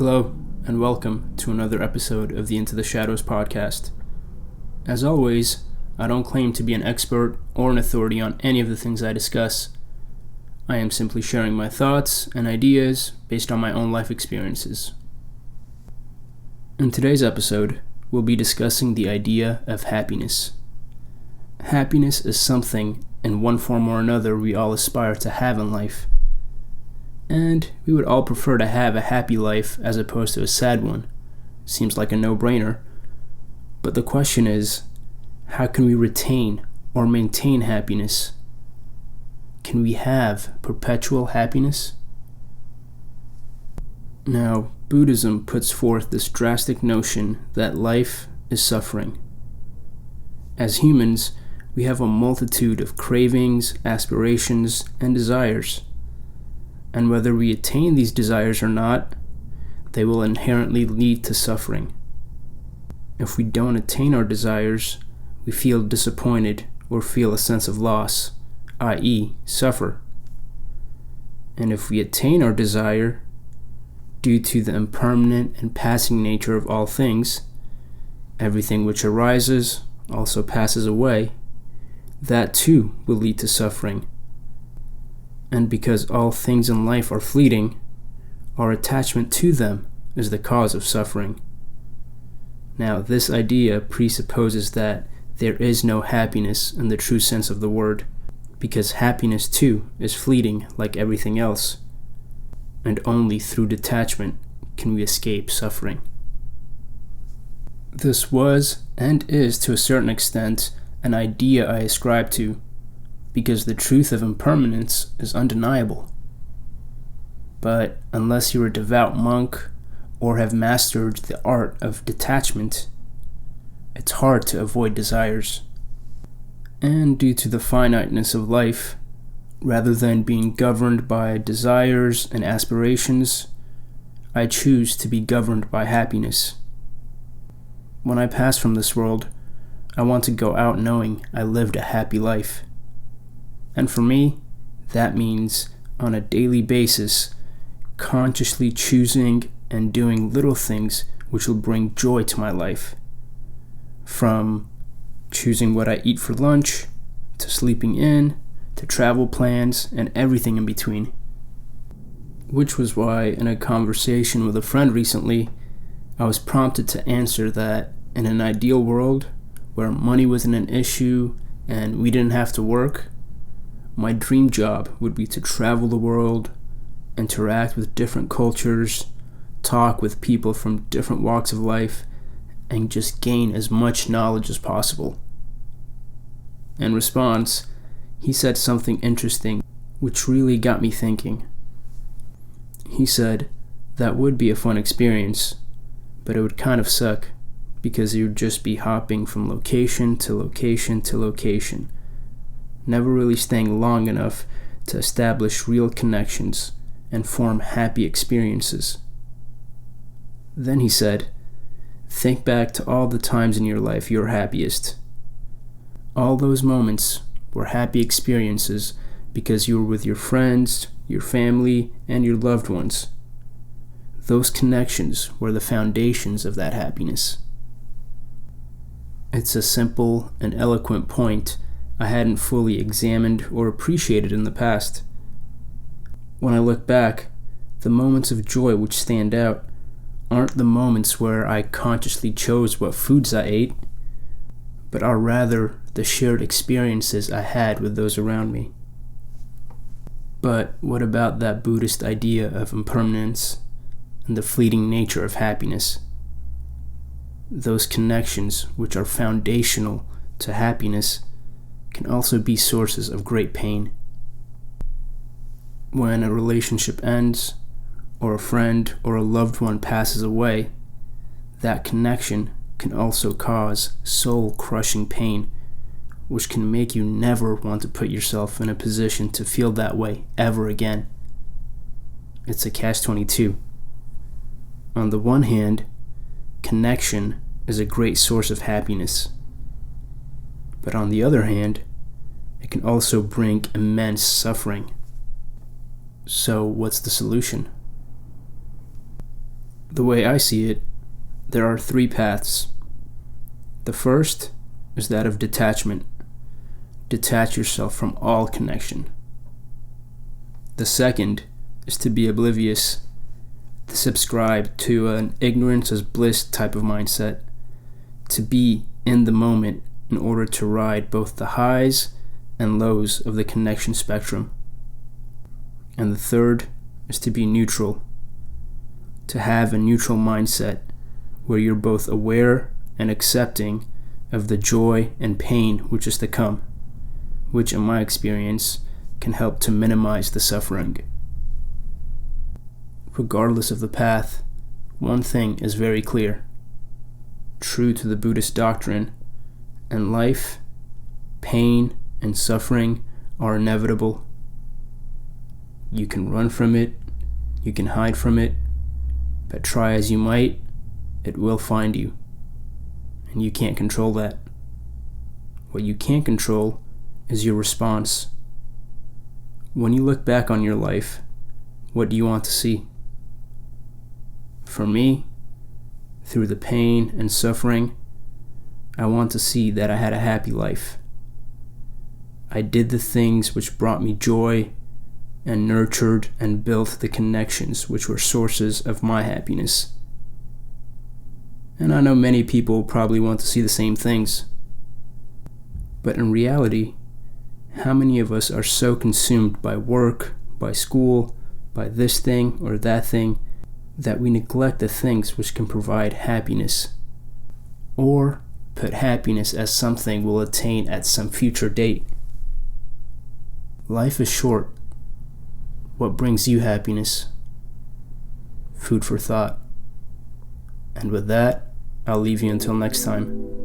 Hello, and welcome to another episode of the Into the Shadows podcast. As always, I don't claim to be an expert or an authority on any of the things I discuss. I am simply sharing my thoughts and ideas based on my own life experiences. In today's episode, we'll be discussing the idea of happiness. Happiness is something, in one form or another, we all aspire to have in life. And we would all prefer to have a happy life as opposed to a sad one. Seems like a no-brainer. But the question is, how can we retain or maintain happiness? Can we have perpetual happiness? Now, Buddhism puts forth this drastic notion that life is suffering. As humans, we have a multitude of cravings, aspirations, and desires. And whether we attain these desires or not, they will inherently lead to suffering. If we don't attain our desires, we feel disappointed or feel a sense of loss, i.e., suffer. And if we attain our desire, due to the impermanent and passing nature of all things, everything which arises also passes away, that too will lead to suffering. And because all things in life are fleeting, our attachment to them is the cause of suffering. Now, this idea presupposes that there is no happiness in the true sense of the word, because happiness too is fleeting like everything else, and only through detachment can we escape suffering. This was, and is to a certain extent, an idea I ascribe to, because the truth of impermanence is undeniable. But unless you're a devout monk or have mastered the art of detachment, it's hard to avoid desires. And due to the finiteness of life, rather than being governed by desires and aspirations, I choose to be governed by happiness. When I pass from this world, I want to go out knowing I lived a happy life. And for me, that means on a daily basis, consciously choosing and doing little things which will bring joy to my life. From choosing what I eat for lunch, to sleeping in, to travel plans, and everything in between. Which was why, in a conversation with a friend recently, I was prompted to answer that in an ideal world, where money wasn't an issue and we didn't have to work, my dream job would be to travel the world, interact with different cultures, talk with people from different walks of life, and just gain as much knowledge as possible. In response, he said something interesting which really got me thinking. He said, that would be a fun experience, but it would kind of suck because you'd just be hopping from location to location to location, never really staying long enough to establish real connections and form happy experiences. Then he said, think back to all the times in your life you're happiest. All those moments were happy experiences because you were with your friends, your family, and your loved ones. Those connections were the foundations of that happiness. It's a simple and eloquent point I hadn't fully examined or appreciated in the past. When I look back, the moments of joy which stand out aren't the moments where I consciously chose what foods I ate, but are rather the shared experiences I had with those around me. But what about that Buddhist idea of impermanence and the fleeting nature of happiness? Those connections which are foundational to happiness can also be sources of great pain. When a relationship ends, or a friend or a loved one passes away, that connection can also cause soul-crushing pain, which can make you never want to put yourself in a position to feel that way ever again. It's a catch-22. On the one hand, connection is a great source of happiness. But on the other hand, it can also bring immense suffering. So what's the solution? The way I see it, there are three paths. The first is that of detachment. Detach yourself from all connection. The second is to be oblivious, to subscribe to an ignorance is bliss type of mindset, to be in the moment in order to ride both the highs and lows of the connection spectrum. And the third is to be neutral, to have a neutral mindset where you're both aware and accepting of the joy and pain which is to come, which in my experience can help to minimize the suffering. Regardless of the path, one thing is very clear. True to the Buddhist doctrine, in life, pain and suffering are inevitable. You can run from it, you can hide from it, but try as you might, it will find you. And you can't control that. What you can control is your response. When you look back on your life, what do you want to see? For me, through the pain and suffering, I want to see that I had a happy life. I did the things which brought me joy and nurtured and built the connections which were sources of my happiness. And I know many people probably want to see the same things. But in reality, how many of us are so consumed by work, by school, by this thing or that thing, that we neglect the things which can provide happiness, or put happiness as something we'll attain at some future date? Life is short. What brings you happiness? Food for thought. And with that, I'll leave you until next time.